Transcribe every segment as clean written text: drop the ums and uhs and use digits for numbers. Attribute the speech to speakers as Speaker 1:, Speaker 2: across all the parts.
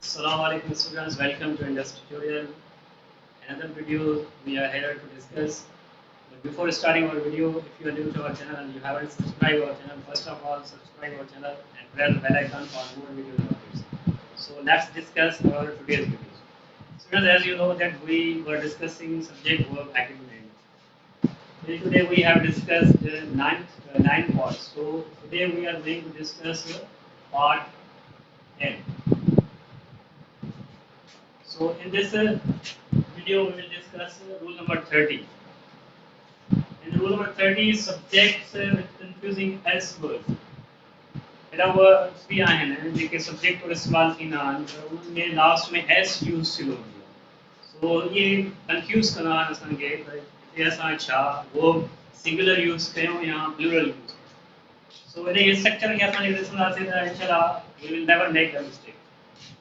Speaker 1: Assalamu alaikum students, welcome to Indus tutorial. Another video we are here to discuss. But before starting our video, if you are new to our channel and you haven't subscribed our channel, first of all subscribe our channel and press the bell icon for more video updates. So let's discuss our today's videos. Students, as you know that we were discussing subject verb activity. Today we have discussed nine parts. So today we are going to discuss part 10. So in this video we will discuss rule number 30. In rule number 30 subjects with confusing s words. मेरा words भी आए हैं जिनके subject और इस्तेमाल की ना उनमें लास्ट में s यूज से लोग सो ये कंफ्यूज करना असांखे हिते असां छा वो सिंगुलर यूज कयूं या plural use so in structure खे असां ॾिसंदासीं त इंशाल्लाह we will never make a mistake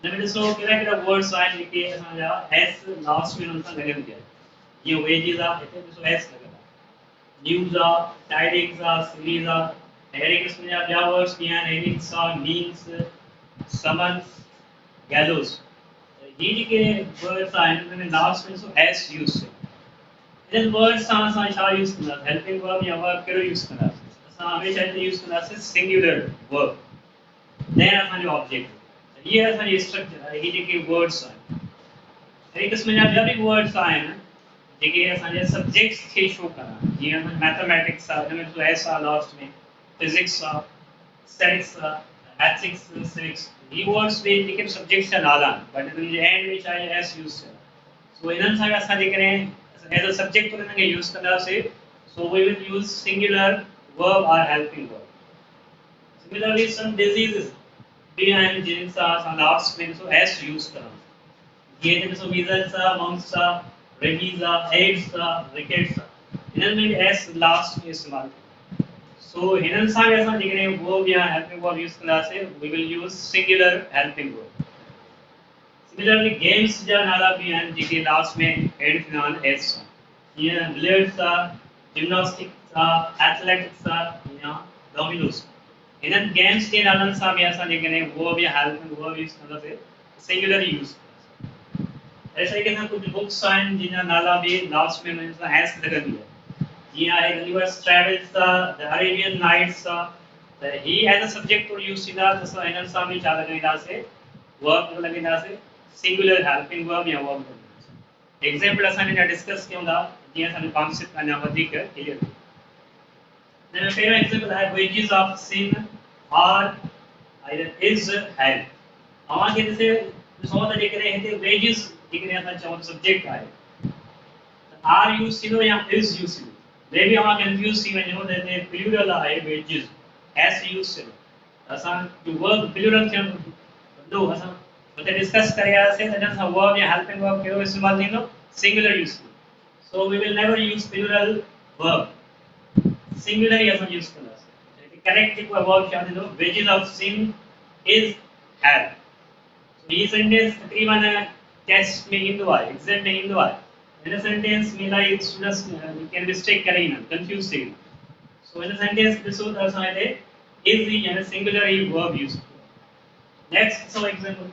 Speaker 1: हिन में ॾिसो कहिड़ा कहिड़ा वर्ड्स आहिनि जेके असांजा s लास्ट में हुननि सां लॻनि पिया जीअं वेजिस आहे हिते ॾिसो s लॻल आहे न्यूज़ आहे टाइडिंग्स आहे सीरीज़ आहे अहिड़े क़िस्म जा ॿिया वर्ड्स बि आहिनि एनिक्स आहे मीन्स समन्स गैलोस ये जेके वर्ड्स आहिनि हुन में लास्ट में s यूज़ कयो इन वर्ड्स सां असां छा यूज़ कंदासीं हेल्पिंग वर्ब या वर्ब कहिड़ो यूज़ कंदासीं असां हमेशह हिते यूज़ कंदासीं सिंगुलर वर्ब देन असांजो ऑब्जेक्ट ये असांजी स्ट्रक्चर आहे ये जेके वर्ड्स आहिनि अहिड़े क़िस्म जा ॿिया बि वर्ड्स आहिनि जेके असांजे सब्जेक्ट्स खे शो कनि जीअं मैथमेटिक्स आहे हिन में s आहे लास्ट में फिजिक्स आहे स्टैटिक्स आहे एथिक्स सिविक्स ये वर्ड्स भी जेके सब्जेक्ट्स जा नाला आहिनि बट हिन जे एंड में छा आहे s यूज़ कयो सो इन्हनि सां असां जेकॾहिं एज अ सब्जेक्ट हुननि खे यूज़ कंदासीं so we will use singular verb और helping verb similarly some diseases भी आहिनि जिन सां असां लास्ट में ॾिसो s यूज़ कयूं जीअं त ॾिसो मीज़ल्स आहे मम्स आहे रेबीज़ आहे एड्स आहे रिकेट्स आहे हिननि में भी s लास्ट में इस्तेमालु कयूं सो हिननि सां बि असां जेकॾहिं वर्ब या हेल्पिंग वर्ब यूज़ कंदासीं we will use singular helping verb similarly games जा नाला भी आहिनि जेके लास्ट में एड थींदा आहिनि s सां जीअं बिलियर्ड्स आहे जिम्नास्टिक्स आहे एथलेटिक्स आहे या डोमिनोस इन्हनि गेम्स जे नालनि सां बि असां जेकॾहिं वर्ब या हेल्पिंग वर्ब यूज़ कंदासीं सिंगुलर यूज़ कंदासीं ऐसे तरीक़े सां कुझु बुक्स आहिनि जिन जा नाला बि लास्ट में हुननि सां s लॻंदी आहे जीअं आहे गलिवर्स ट्रैवल्स आहे द अरेबियन नाइट्स आहे त ही एज अ सब्जेक्ट तौरु यूज़ थींदा त असां हिननि सां बि छा लॻाईंदासीं वर्ब लॻाईंदासीं सिंगुलर हेल्पिंग वर्ब या वर्ब लॻाईंदासीं एग्जांपल असां हिन जा डिस्कस कयूं था जीअं असांजो कॉन्सेप्ट अञा वधीक क्लियर थिए हिन में पहिरियों एग्जांपल आहे wages of sin are either is hell अवांखे ॾिसो त जेकॾहिं हिते वेजिस जेकॾहिं असां चऊं सब्जेक्ट आहे आर यूज़ थींदो या इज यूज़ थींदो मे बि अवां कंफ्यूज थी वञो त हिते प्लूरल आहे वेजिस एस यूज़ थींदो असां वर्ब प्लूरल थियण घुरिजे असां हुते डिस्कस करे आयासीं त हिन सां वर्ब या हेल्पिंग वर्ब कहिड़ो इस्तेमालु थींदो सिंगुलर यूज़ थींदो so we will never use plural verb singular ही असां यूज़ कंदासीं करेक्ट जेको वर्ब छा थींदो wages of sin is have ये सेंटेंस तकरीबन टेस्ट में ईंदो आहे एग्जाम में ईंदो आहे इन सेंटेंस में इलाही स्टूडेंट्स कैन मिस्टेक करे ईंदा कंफ्यूज थी वेंदा सो इन सेंटेंस ॾिसो त असां हिते इज यानी सिंगुलर ही वर्ब यूज़ कयो next so example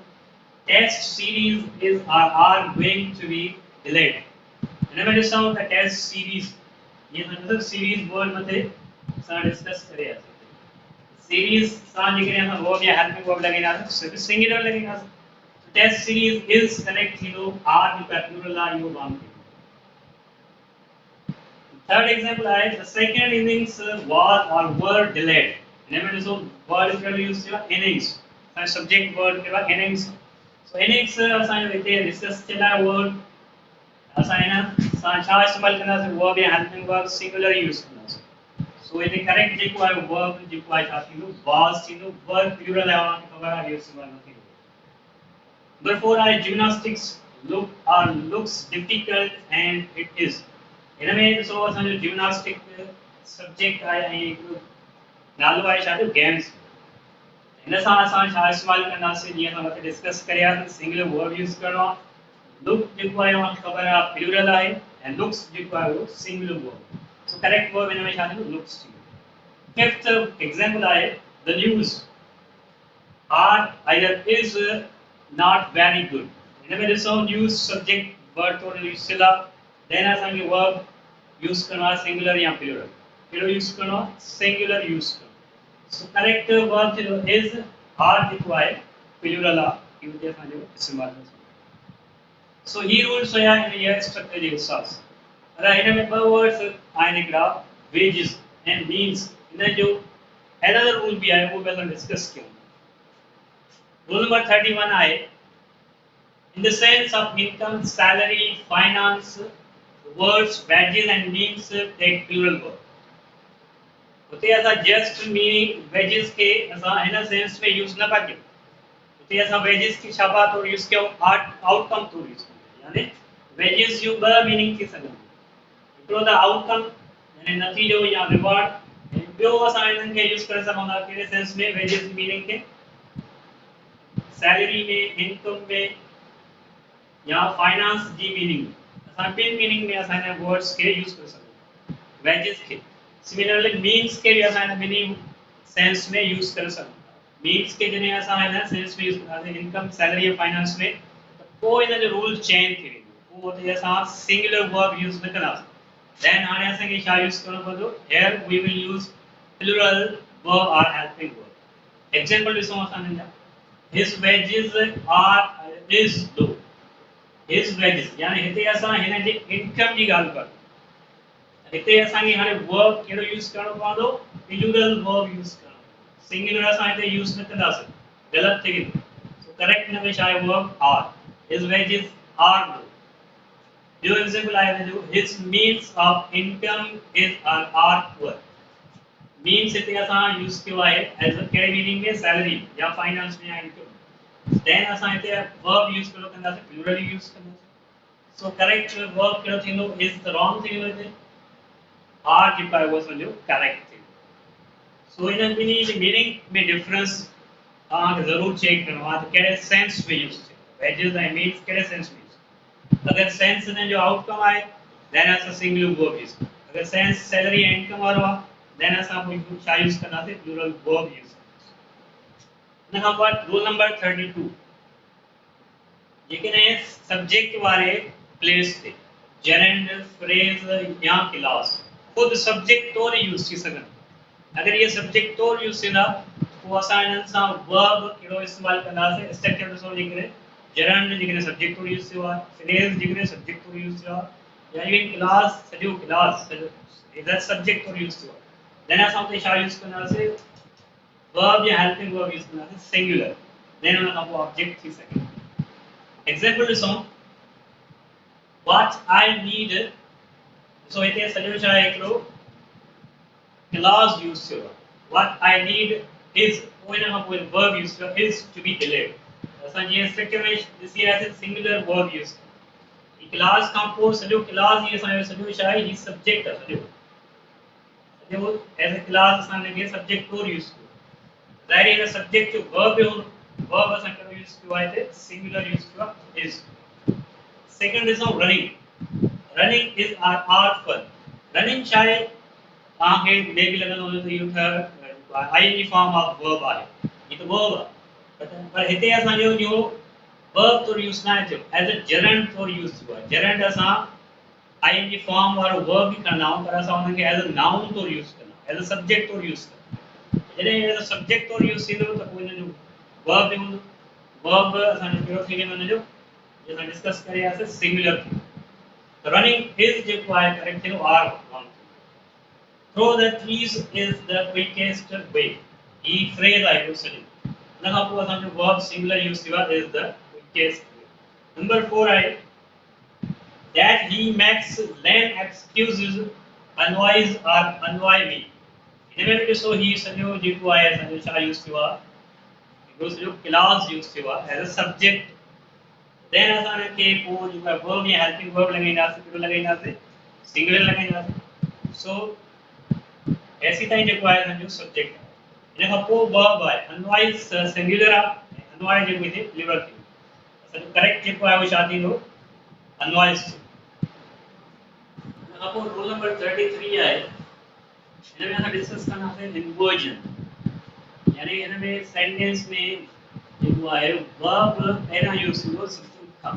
Speaker 1: test series is are going to be delayed हिन में ॾिसूं त टेस्ट सीरीज ये मतलब सीरीज वर्ड मथे असां डिस्कस करे आयासीं सीरीज सां जेकॾहिं असां वर्ब या हेल्पिंग वर्ब लॻाईंदासीं सिंगुलर लॻाईंदासीं टेस्ट सीरीज इज करेक्ट थींदो आर जेका प्लूरल आहे इहो वांग थर्ड एग्जांपल आहे the second innings was or were delayed हिन में ॾिसो वर्ड कहिड़ो यूज़ थियो आहे इनिंग्स असांजो सब्जेक्ट वर्ड कहिड़ो आहे इनिंग्स सो इनिंग्स असांजो हिते डिस्कस थियल आहे वर्ड असां हिन सां छा इस्तेमालु कंदासीं वर्ब या हेल्पिंग वर्ब सिंगुलर यूज़ कंदासीं सो हिते करेक्ट जेको आहे वर्ब जेको आहे छा थींदो वाज थींदो वर्ब प्लूरल आहे असांखे ख़बर आहे इहो इस्तेमालु न थींदो Therefore, gymnastics looks difficult and it is. इनमें ॾिसो असांजो जिम्नास्टिक सब्जेक्ट आहे ऐं हिकिड़ो नालो आहे छा जो गेम्स हिन सां असां छा इस्तेमालु कंदासीं जीअं असां मथे डिस्कस करियासीं सिंगुलर वर्ब यूज़ करिणो आहे लुक जेको आहे असांखे ख़बर आहे प्लूरल आहे ऐं लुक्स जेको आहे उहो singular verb so correct verb हिन में छा थींदो लुक्स थींदो फिफ्थ एग्जांपल आहे the news are either is not very good. हिन में ॾिसो यूज़ सब्जेक्ट वर्ड तो यूज़ थियल आहे, देन असांखे वर्ब यूज़ करिणो आहे सिंगुलर या प्लूरल, कहिड़ो यूज़ करिणो आहे सिंगुलर यूज़ करिणो। सो करेक्ट वर्ब थियो इज़, आर जेको आहे प्लूरल आहे, इहो हुते असांजो इस्तेमालु। सो ही रूल्स हुया हिन ईयर स्ट्रक्चर जे हिसाब सां। पर हिन में ॿ वर्ड्स आहिनि हिकिड़ा, वेजिस ऐं मीन्स। हिन जो अनदर रूल बि आहे, उहो बि असां डिस्कस कयूं। रूल नंबर 31 आहे, in the sense of income, salary, finance, words wages and means take plural verb. उते असां जस्ट मीनिंग वेजिस के असां हिन सेंस में यूज़ न था कयूं। उते असां वेजिस की छा तो यूज़ कयूं, आउटकम तो यूज़ कयूं। यानी वेजिस जो ॿ मीनिंग थी सघनि, हिकिड़ो त आउटकम यानी नतीजो या रिवॉर्ड, ॿियो असां हिननि खे यूज़ करे सघूं था कहिड़े सेंस में, वेजिस मीनिंग के सैलरी में, इनकम में या फाइनेंस जी मीनिंग। असां ॿिनि मीनिंग में असां हिन वर्ड्स खे यूज़ करे सघूं था, वेजिस के। सिमिलरली मीन्स के भी असां हिन ॿिन्ही सेंस में यूज़ करे सघूं था। मीन्स के जॾहिं असां हिन सेंस में यूज़ कंदासीं इनकम, सैलरी या फाइनेंस में, त पोइ हिन जो रूल चेंज थी वेंदो, पोइ हुते असां सिंगुलर वर्ब यूज़ न कंदासीं। देन हाणे असांखे छा यूज़ करणो पवंदो, here we will use plural verb are helping verb. Example ॾिसूं असां हिन जा, his wages are is low. His wages यानी हिते असां हिन जी इनकम जी ॻाल्हि कयूं, हिते असांखे हाणे वर्ब कहिड़ो यूज़ करणो पवंदो, प्लूरल वर्ब यूज़ करणो। सिंगुलर असां हिते यूज़ न कंदासीं, ग़लति थी वेंदो। सो करेक्ट हिन में छा आहे, verb are. His wages are low. ॿियो एग्जांपल आहे हिन जो, his means of income is are poor. Means हिते असां यूज़ कयो आहे एज अ कहिड़े मीनिंग में, सैलरी या फाइनेंस में या इनकम। देन असां हिते वर्ब यूज़ कहिड़ो कंदासीं, प्लूरल यूज़ कंदासीं। सो करेक्ट वर्ब कहिड़ो थींदो, इज द रॉन्ग थी वेंदो हिते, आर जेको आहे उहो समझो करेक्ट थी। सो इन ॿिन्ही जी मीनिंग में डिफरेंस तव्हांखे ज़रूरु चेक करिणो आहे, त कहिड़े सेंस में यूज़ थियो, वेजिस ऐं मीन्स कहिड़े सेंस में यूज़। अगरि सेंस हिन जो आउटकम आहे, देन असां सिंगुलर वर्ब यूज़ कंदासीं। अगरि सेंस सैलरी ऐं इनकम वारो आहे, देन असां पोइ छा यूज़ कंदासीं, प्लूरल वर्ब यूज़ कंदासीं। हिन खां पोइ रूल नंबर 32, जेकॾहिं सब्जेक्ट वारे प्लेस ते जेरेंड, फ्रेज या क्लास खुद सब्जेक्ट तौर यूज़ थी सघनि। अगर ये सब्जेक्ट तौर यूज़ थींदा, पोइ असां हिननि सां वर्ब कहिड़ो इस्तेमालु कंदासीं, स्ट्रक्चर ॾिसो जेकॾहिं जेरेंड जेकॾहिं सब्जेक्ट तौर यूज़ थियो आहे, फ्रेज जेकॾहिं सब्जेक्ट तौर यूज़ थियो आहे, या इवन क्लास सॼो क्लास इधर सब्जेक्ट तौर यूज़ थियो आहे, देन असां उते छा यूज़ कंदासीं, वर्ब या हेल्पिंग वर्ब यूज़ कंदासीं सिंगुलर। देन हुन खां पोइ ऑब्जेक्ट थी सघे। एग्जांपल ॾिसूं, व्हाट आई नीड। सो हिते सॼो छा आहे, हिकिड़ो क्लास यूज़ थियो आहे, व्हाट आई नीड इज, पोइ हिन खां पोइ वर्ब यूज़ थियो इज टू बी डिलीवर्ड। असां जीअं स्ट्रक्चर में ॾिसी आयासीं, सिंगुलर वर्ब यूज़ कयो। क्लास खां पोइ सॼो क्लास ही असांजो सॼो छा आहे, ही सब्जेक्ट आहे, सॼो एज अ क्लास असां हिनखे सब्जेक्ट तौर यूज़ कयो। ज़ाहिर आहे सब्जेक्ट जो वर्ब जो वर्ब असां कहिड़ो यूज़ कयो आहे, हिते सिंगुलर यूज़ कयो आहे, इज। सेकंड ॾिसूं, running. Running is are fun. Running छा आहे, तव्हांखे ॾे बि लॻंदो हुजे त इहो आई फॉर्म ऑफ वर्ब आहे, ही त वर्ब आहे, पर हिते असांजो जो वर्ब तौर यूज़ न आहे थियो, एज अ जेरेंड तौर यूज़ थियो आहे। जेरेंड असां आई फॉर्म वारो वर्ब बि कंदा आहियूं, पर असां हुनखे एज अ नाउन तौर यूज़ कंदा आहियूं, एज अ सब्जेक्ट तौर यूज़ कंदा आहियूं। जॾहिं एज अ सब्जेक्ट तौर यूज़ थींदो, त पोइ हिन जो वर्ब बि हूंदो। वर्ब असांजो कहिड़ो थी वेंदो, हिन जो असां डिस्कस करे आयासीं, सिंगुलर थींदो। रनिंग इज जेको आहे करेक्ट थींदो, are wrong. Throw the trees is the quickest way. ही फ्रेज आहे हिकिड़ो सॼो। हुन खां पोइ असांजो वर्ब सिंगुलर यूज़ थियो आहे, is the quickest way. Number 4 आहे, that he makes lame excuses annoys or annoy me. हिन में बि ॾिसो, ही सॼो जेको आहे असांजो छा यूज़ थियो आहे, हिकिड़ो सॼो क्लास यूज़ थियो आहे एज अ सब्जेक्ट। देन असां हिनखे पोइ जेको आहे वर्ब या हेल्पिंग वर्ब लॻाईंदासीं, कहिड़ो लॻाईंदासीं, सिंगुलर लॻाईंदासीं। सो ऐसी ताईं जेको आहे असांजो सब्जेक्ट आहे। हिन खां पोइ वर्ब आहे, अनवाइज सिंगुलर आहे, अनवाइज जेको हिते प्लूरल थींदो। असांजो करेक्ट जेको आहे उहो छा थींदो, अनवाइज थींदो। हिन खां पोइ रूल नंबर 33 आहे, हिन में असां डिस्कस कंदासीं इन्वर्जन। यानी हिन में सेंटेंस में जेको आहे verb पहिरियां यूज़ थींदो subject Khan,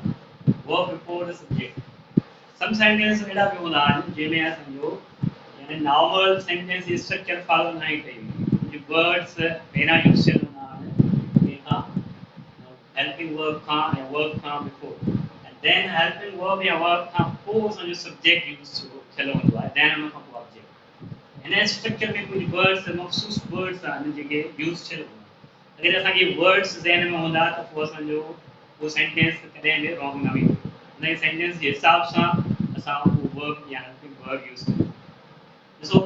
Speaker 1: verb before the subject. Some sentences अहिड़ा बि हूंदा आहिनि जंहिंमें असांजो यानी नॉर्मल सेंटेंस जी स्ट्रक्चर फॉलो न ई कई वेंदी, वर्ड्स पहिरियां यूज़ थियल हूंदा आहिनि कंहिंखां helping verb खां या verb Khan before, and then helping verb या verb खां पोइ असांजो subject यूज़ थियल हूंदो आहे, then उन खां पोइ object। हिन स्ट्रक्चर में कुछ वर्ड्स मखसूस वर्ड्स आहिनि जेके यूज़ थियल हूंदा आहिनि। अगरि असांखे वर्ड्स ज़हन में हूंदा त पोइ असांजो उहो सेंटेंस कॾहिं बि रॉन्ग न वेंदो, उन सेंटेंस जे हिसाब सां असां उहो वर्ब या हेल्पिंग वर्ब यूज़ कयूं। ॾिसो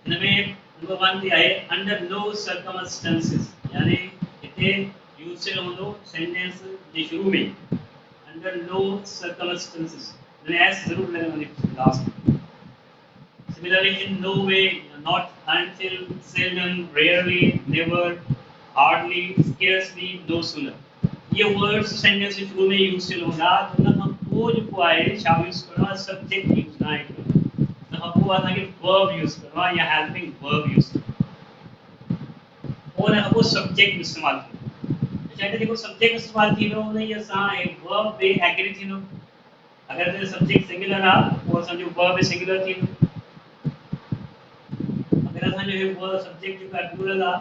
Speaker 1: हिन में नंबर 1 ते आहे अंडर नो सर्कमस्टेंसेस, यानी हिते यूज़ थियल हूंदो सेंटेंस जे शुरू में अंडर नो सर्कमस्टेंसेस, हिन एस ज़रूर लॻंदी लास्ट में। Similarly, in no way, not until, seldom, rarely, never, hardly, scarcely, no sooner. ये words sentence के शुरू में use थियल हूंदा त उन खां पोइ जेको आहे छा यूज़ करिणो आहे, subject यूज़ न आहे करिणो, उन खां पोइ असांखे verb यूज़ करिणो आहे या helping verb यूज़ करिणो आहे, पोइ उन खां पोइ subject इस्तेमालु थींदो। छाकाणि जेको subject इस्तेमालु थींदो उन ई सां verb बि एग्री थींदो। अगरि subject singular आहे त पोइ असांजो verb बि singular थींदो। अगर असांजो वर्ब सब्जेक्ट जेको आहे प्लूरल आहे,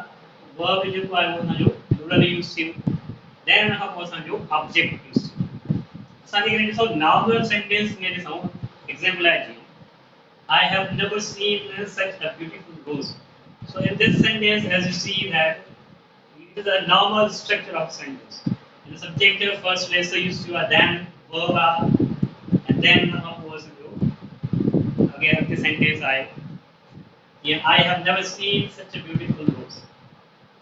Speaker 1: वर्ब जेको आहे उहो असांजो प्लूरल यूज़ थींदो, देन उन खां पोइ असांजो ऑब्जेक्ट यूज़ थींदो। असांखे हिन ॾिसो नॉर्मल सेंटेंस में ॾिसूं, एग्जांपल आहे जीअं I have never seen such a beautiful rose. So in this sentence, as you see that it is a normal structure of sentence. In the subject first letter used to, then verb and then again the sentence I have never seen such a beautiful rose.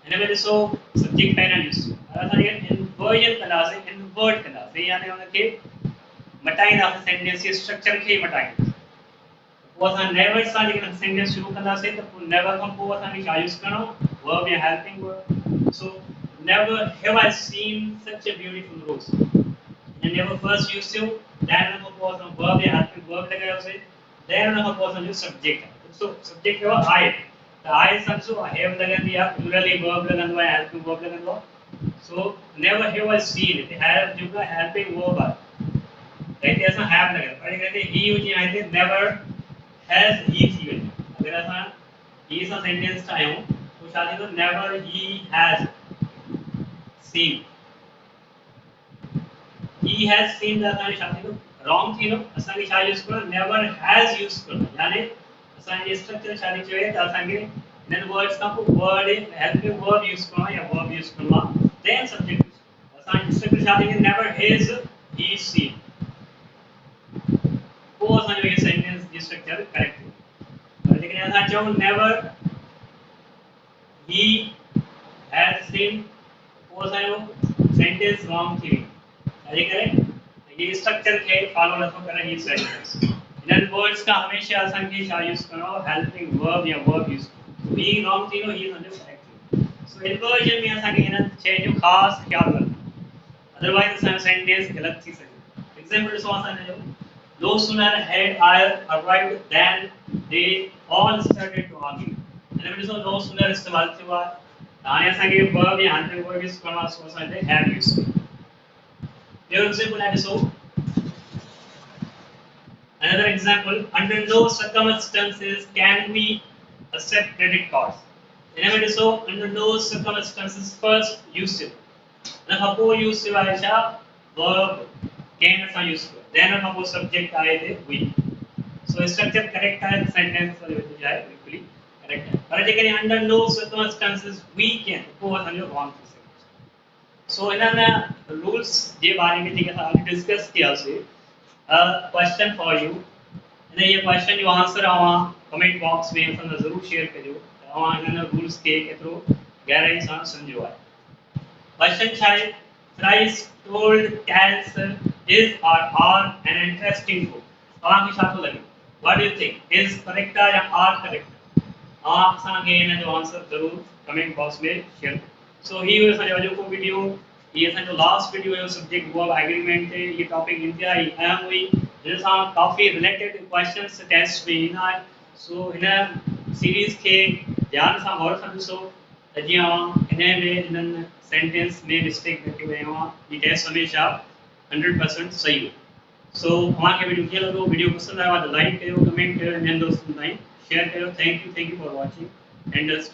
Speaker 1: हिन में ॾिसो subject पहिरियां ॾिसो, असांखे inversion कंदासीं, invert कंदासीं, यानी हुनखे मटाईंदासीं, सेंटेंस जे स्ट्रक्चर खे मटाईंदासीं। पोइ असां नेवर सां जेकॾहिं सेंटेंस शुरू कंदासीं त पोइ नेवर खां पोइ असांखे छा यूज़ करिणो, वर्ब या helping verb. So never have I seen such a beautiful rose, हिन नेवर फर्स्ट यूज़ थियो, देन हुन खां पोइ असां वर्ब या हेल्पिंग वर्ब लॻायोसीं, देन हुन खां पोइ असांजो सब्जेक्ट आहे। सो सब्जेक्ट कयो आई, त आई सम्झो हैव लॻंदी आहे, प्लूरली वर्ब लॻंदो आहे, हेल्पिंग वर्ब लॻंदो आहे। सो नेवर हैव आई सीन, हिते हैव जेको आहे हेल्पिंग वर्ब आहे, त हिते असां हैव लॻायो, पर हिते ही हुजे हां हिते नेवर हैज़ ही थी वञे। अगरि असां ही सां सेंटेंस ठाहियूं पोइ छा थींदो, never he has seen, he has seen त असांजो छा थींदो, रॉन्ग थींदो। असांखे छा यूज़ करिणो, नेवर हैज़ यूज़ करिणो, यानी असांजे स्ट्रक्चर छा थी चवे त असांखे हिननि वर्ड्स खां पोइ वर्ड हेल्पिंग वर्ब यूज़ करिणो आहे या वर्ब यूज़ करिणो आहे, देन सब्जेक्ट यूज़ करिणो आहे। असांजी स्ट्रक्चर छा थींदी, नेवर हैज़ ही सीन, पोइ असांजो इहे सेंटेंस जी स्ट्रक्चर करेक्ट थींदी। पर जेकॾहिं असां चऊं नेवर ही हैज़ सीन, पोइ असांजो सेंटेंस रॉन्ग थी वेंदो, छाजे करे ये स्ट्रक्चर खे फॉलो नथो करे ही सेंटेंस। इन्हनि वर्ड्स का हमेशा असांखे छा यूज़ करिणो, हेल्पिंग वर्ब या वर्ब यूज़ करिणो, ही रॉन्ग थींदो, ही असांजो करेक्ट थींदो। सो इन्वर्जन में असांखे हिननि शयुनि जो ख़ासि ख़्यालु रखणो, अदरवाइज़ असांजो सेंटेंस ग़लति थी सघे। एग्जांपल ॾिसो असांजो no sooner had I arrived than they all started to argue. हिन में ॾिसो no sooner इस्तेमालु थियो आहे, त हाणे असांखे वर्ब या हेल्पिंग वर्ब यूज़ करिणो आहे, सो असां हिते हैव यूज़ कयूं। ॿियो एग्जांपल आहे ॾिसो, another example, under no circumstances can we accept credit cards. हिन में ॾिसो under no circumstances first use थियो, हुन खां पोइ यूज़ थियो आहे छा, verb can असां यूज़ कयो, then हुन खां पोइ सब्जेक्ट आहे हिते we। सो स्ट्रक्चर करेक्ट आहे, सेंटेंस जो जो आहे बिल्कुल करेक्ट आहे, पर जेकॾहिं under no circumstances we can, पोइ असांजो रॉन्ग थी सघे। सो हिननि रूल्स जे बारे में जेके असां डिस्कस कयासीं, क्वेश्चन फॉर यू, हिन ये क्वेश्चन जो आंसर अवां कमेंट बॉक्स में असां ज़रूरु शेयर कजो त अवां हिननि रूल्स खे केतिरो गहराई सां सम्झो आहे। क्वेश्चन छा आहे, थ्राइस टोल्ड टेल्स इज और आर एन इंटरेस्टिंग बुक, तव्हांखे छा थो लॻे, what do you think, is correct आहे या आर करेक्ट आहे, तव्हां असांखे हिन जो आंसर ज़रूरु कमेंट बॉक्स में शेयर कयो। सो ही हुयो असांजो अॼोको वीडियो, ये असांजो लास्ट वीडियो हुयो सब्जेक्ट वर्ब एग्रीमेंट ते। ये टॉपिक इंतहाई अहम हुई, जिन सां काफ़ी रिलेटेड क्वेश्चन्स टेस्ट में ईंदा आहिनि। सो हिन सीरीज़ खे ध्यान सां गौर सां ॾिसो, त जीअं इन में इन्हनि सेंटेंस में मिस्टेक न कयो वियो आहे। ही टेस्ट हमेशा 100% सही हो। सो तव्हांखे वीडियो कीअं लॻो? वीडियो पसंदि आयो आहे त लाइक कयो, कमेंट कयो, ॿियनि दोस्तनि ताईं शेयर कयो। Thank you for watching एंडल्स।